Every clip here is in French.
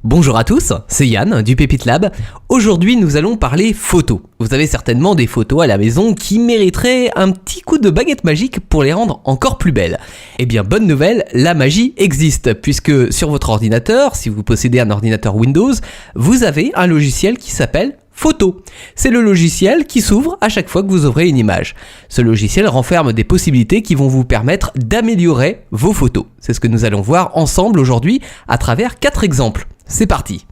Bonjour à tous, c'est Yann du Pépite Lab. Aujourd'hui nous allons parler photos. Vous avez certainement des photos à la maison qui mériteraient un petit coup de baguette magique pour les rendre encore plus belles. Eh bien bonne nouvelle, la magie existe puisque sur votre ordinateur, si vous possédez un ordinateur Windows, vous avez un logiciel qui s'appelle Photo. C'est le logiciel qui s'ouvre à chaque fois que vous ouvrez une image. Ce logiciel renferme des possibilités qui vont vous permettre d'améliorer vos photos. C'est ce que nous allons voir ensemble aujourd'hui à travers 4 exemples. C'est parti!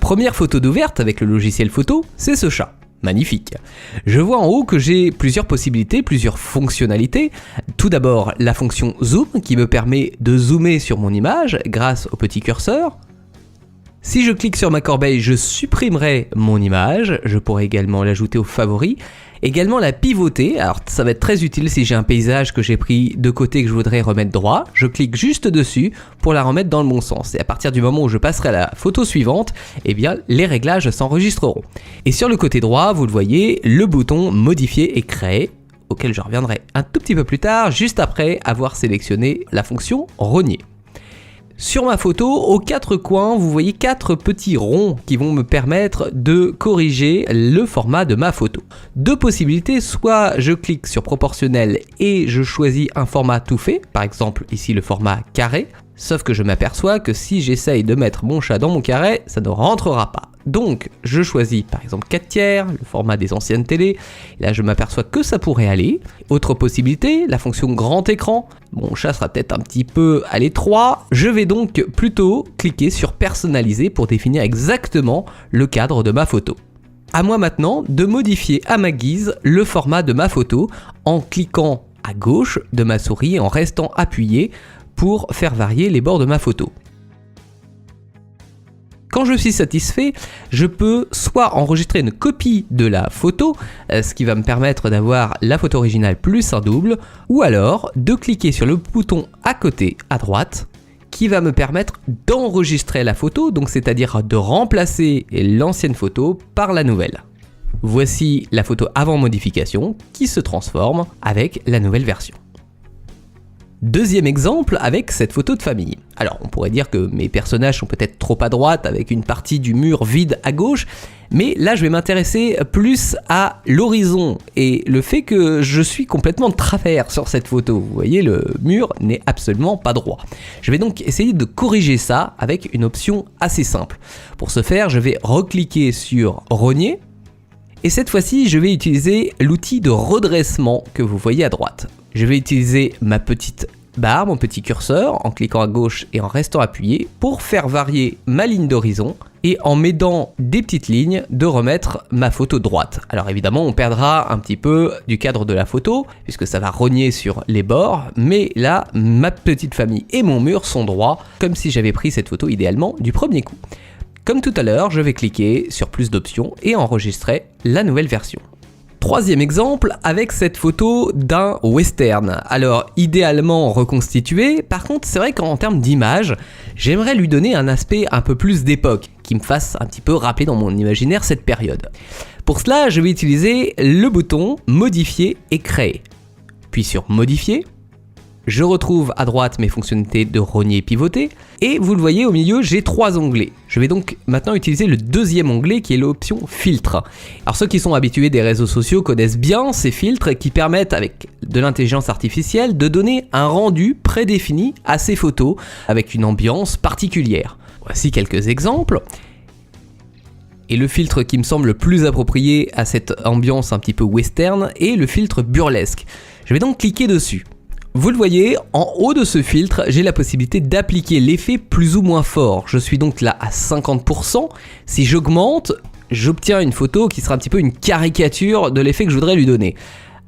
Première photo d'ouverte avec le logiciel Photo, c'est ce chat. Magnifique. Je vois en haut que j'ai plusieurs possibilités, plusieurs fonctionnalités. Tout d'abord, la fonction Zoom qui me permet de zoomer sur mon image grâce au petit curseur. Si je clique sur ma corbeille, je supprimerai mon image. Je pourrais également l'ajouter aux favoris. Également la pivoter. Alors ça va être très utile si j'ai un paysage que j'ai pris de côté que je voudrais remettre droit. Je clique juste dessus pour la remettre dans le bon sens. Et à partir du moment où je passerai à la photo suivante, eh bien les réglages s'enregistreront. Et sur le côté droit, vous le voyez, le bouton modifier et créer, auquel je reviendrai un tout petit peu plus tard, juste après avoir sélectionné la fonction rogner. Sur ma photo, aux 4 coins, vous voyez 4 petits ronds qui vont me permettre de corriger le format de ma photo. Deux possibilités, soit je clique sur proportionnel et je choisis un format tout fait, par exemple ici le format carré, sauf que je m'aperçois que si j'essaye de mettre mon chat dans mon carré, ça ne rentrera pas. Donc je choisis par exemple 4/3, le format des anciennes télé, et là je m'aperçois que ça pourrait aller. Autre possibilité, la fonction grand écran, mon chat sera peut-être un petit peu à l'étroit, je vais donc plutôt cliquer sur personnaliser pour définir exactement le cadre de ma photo. À moi maintenant de modifier à ma guise le format de ma photo en cliquant à gauche de ma souris et en restant appuyé pour faire varier les bords de ma photo. Quand je suis satisfait, je peux soit enregistrer une copie de la photo, ce qui va me permettre d'avoir la photo originale plus un double, ou alors de cliquer sur le bouton à côté, à droite, qui va me permettre d'enregistrer la photo, donc c'est-à-dire de remplacer l'ancienne photo par la nouvelle. Voici la photo avant modification qui se transforme avec la nouvelle version. Deuxième exemple avec cette photo de famille. Alors on pourrait dire que mes personnages sont peut-être trop à droite avec une partie du mur vide à gauche, mais là je vais m'intéresser plus à l'horizon et le fait que je suis complètement de travers sur cette photo. Vous voyez, le mur n'est absolument pas droit. Je vais donc essayer de corriger ça avec une option assez simple. Pour ce faire, je vais recliquer sur rogner et cette fois-ci je vais utiliser l'outil de redressement que vous voyez à droite. Je vais utiliser ma petite barre, mon petit curseur, en cliquant à gauche et en restant appuyé pour faire varier ma ligne d'horizon et en m'aidant des petites lignes de remettre ma photo droite. Alors évidemment on perdra un petit peu du cadre de la photo puisque ça va rogner sur les bords, mais là ma petite famille et mon mur sont droits comme si j'avais pris cette photo idéalement du premier coup. Comme tout à l'heure, je vais cliquer sur plus d'options et enregistrer la nouvelle version. Troisième exemple avec cette photo d'un western. Alors idéalement reconstitué, par contre c'est vrai qu'en termes d'image, j'aimerais lui donner un aspect un peu plus d'époque, qui me fasse un petit peu rappeler dans mon imaginaire cette période. Pour cela, je vais utiliser le bouton modifier et créer. Puis sur modifier, je retrouve à droite mes fonctionnalités de rogner et pivoter, et vous le voyez au milieu j'ai 3 onglets. Je vais donc maintenant utiliser le deuxième onglet qui est l'option filtre. Alors ceux qui sont habitués des réseaux sociaux connaissent bien ces filtres qui permettent avec de l'intelligence artificielle de donner un rendu prédéfini à ces photos avec une ambiance particulière. Voici quelques exemples. Et le filtre qui me semble le plus approprié à cette ambiance un petit peu western est le filtre burlesque. Je vais donc cliquer dessus. Vous le voyez, en haut de ce filtre, j'ai la possibilité d'appliquer l'effet plus ou moins fort. Je suis donc là à 50%. Si j'augmente, j'obtiens une photo qui sera un petit peu une caricature de l'effet que je voudrais lui donner.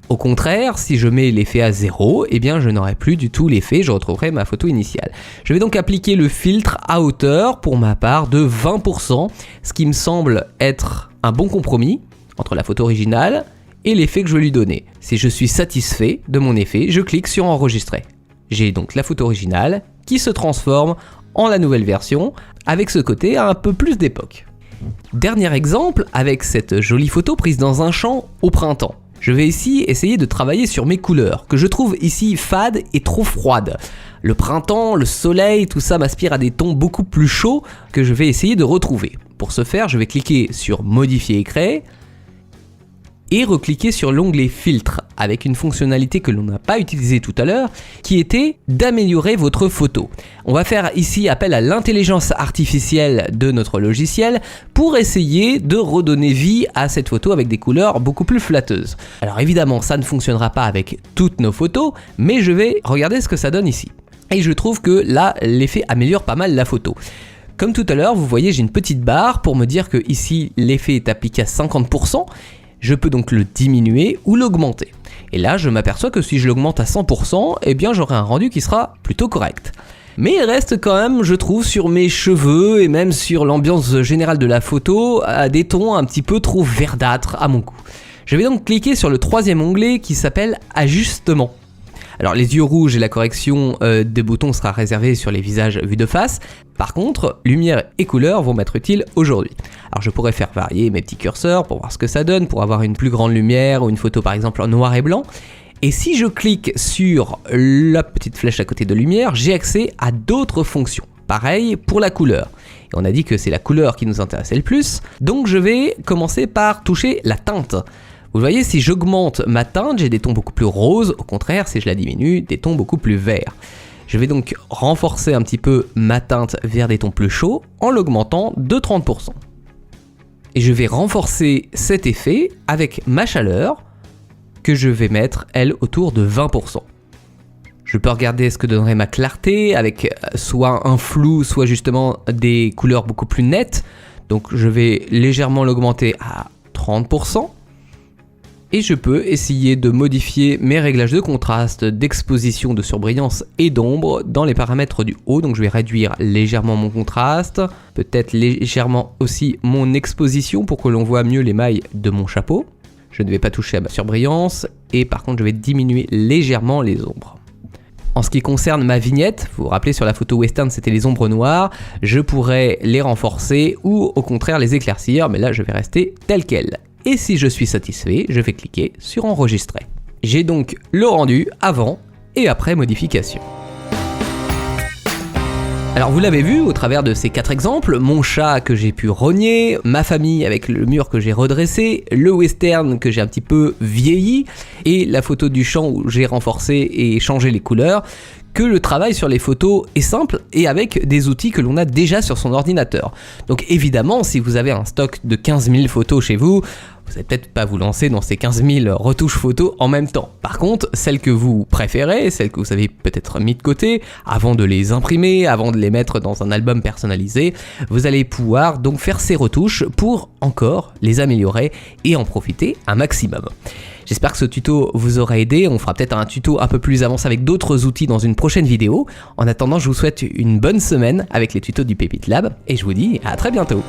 Au contraire, si je mets l'effet à 0, eh bien je n'aurai plus du tout l'effet, je retrouverai ma photo initiale. Je vais donc appliquer le filtre à hauteur, pour ma part, de 20%, ce qui me semble être un bon compromis entre la photo originale et l'effet que je veux lui donner. Si je suis satisfait de mon effet, je clique sur enregistrer. J'ai donc la photo originale qui se transforme en la nouvelle version avec ce côté un peu plus d'époque. Dernier exemple avec cette jolie photo prise dans un champ au printemps. Je vais ici essayer de travailler sur mes couleurs, que je trouve ici fades et trop froides. Le printemps, le soleil, tout ça m'aspire à des tons beaucoup plus chauds que je vais essayer de retrouver. Pour ce faire, je vais cliquer sur Modifier et créer et recliquer sur l'onglet Filtre avec une fonctionnalité que l'on n'a pas utilisée tout à l'heure qui était d'améliorer votre photo. On va faire ici appel à l'intelligence artificielle de notre logiciel pour essayer de redonner vie à cette photo avec des couleurs beaucoup plus flatteuses. Alors évidemment, ça ne fonctionnera pas avec toutes nos photos, mais je vais regarder ce que ça donne ici. Et je trouve que là, l'effet améliore pas mal la photo. Comme tout à l'heure, vous voyez, j'ai une petite barre pour me dire que ici, l'effet est appliqué à 50%. Je peux donc le diminuer ou l'augmenter. Et là, je m'aperçois que si je l'augmente à 100%, eh bien j'aurai un rendu qui sera plutôt correct. Mais il reste quand même, je trouve, sur mes cheveux et même sur l'ambiance générale de la photo, à des tons un petit peu trop verdâtres à mon goût. Je vais donc cliquer sur le troisième onglet qui s'appelle Ajustement. Alors les yeux rouges et la correction des boutons sera réservée sur les visages vus de face. Par contre, lumière et couleur vont m'être utiles aujourd'hui. Alors je pourrais faire varier mes petits curseurs pour voir ce que ça donne, pour avoir une plus grande lumière ou une photo par exemple en noir et blanc. Et si je clique sur la petite flèche à côté de lumière, j'ai accès à d'autres fonctions. Pareil pour la couleur. Et on a dit que c'est la couleur qui nous intéressait le plus. Donc je vais commencer par toucher la teinte. Vous voyez, si j'augmente ma teinte, j'ai des tons beaucoup plus roses. Au contraire, si je la diminue, des tons beaucoup plus verts. Je vais donc renforcer un petit peu ma teinte vers des tons plus chauds en l'augmentant de 30%. Et je vais renforcer cet effet avec ma chaleur que je vais mettre, elle, autour de 20%. Je peux regarder ce que donnerait ma clarté avec soit un flou, soit justement des couleurs beaucoup plus nettes. Donc je vais légèrement l'augmenter à 30%. Et je peux essayer de modifier mes réglages de contraste, d'exposition, de surbrillance et d'ombre dans les paramètres du haut. Donc je vais réduire légèrement mon contraste, peut-être légèrement aussi mon exposition pour que l'on voit mieux les mailles de mon chapeau. Je ne vais pas toucher à ma surbrillance et par contre je vais diminuer légèrement les ombres. En ce qui concerne ma vignette, vous vous rappelez sur la photo western c'était les ombres noires, je pourrais les renforcer ou au contraire les éclaircir, mais là je vais rester tel quel. Et si je suis satisfait, je vais cliquer sur enregistrer. J'ai donc le rendu avant et après modification. Alors vous l'avez vu au travers de ces 4 exemples, mon chat que j'ai pu rogner, ma famille avec le mur que j'ai redressé, le western que j'ai un petit peu vieilli et la photo du champ où j'ai renforcé et changé les couleurs, que le travail sur les photos est simple et avec des outils que l'on a déjà sur son ordinateur. Donc évidemment, si vous avez un stock de 15 000 photos chez vous, vous n'allez peut-être pas vous lancer dans ces 15 000 retouches photos en même temps. Par contre, celles que vous préférez, celles que vous avez peut-être mis de côté, avant de les imprimer, avant de les mettre dans un album personnalisé, vous allez pouvoir donc faire ces retouches pour encore les améliorer et en profiter un maximum. J'espère que ce tuto vous aura aidé, on fera peut-être un tuto un peu plus avancé avec d'autres outils dans une prochaine vidéo. En attendant, je vous souhaite une bonne semaine avec les tutos du Pépite Lab et je vous dis à très bientôt.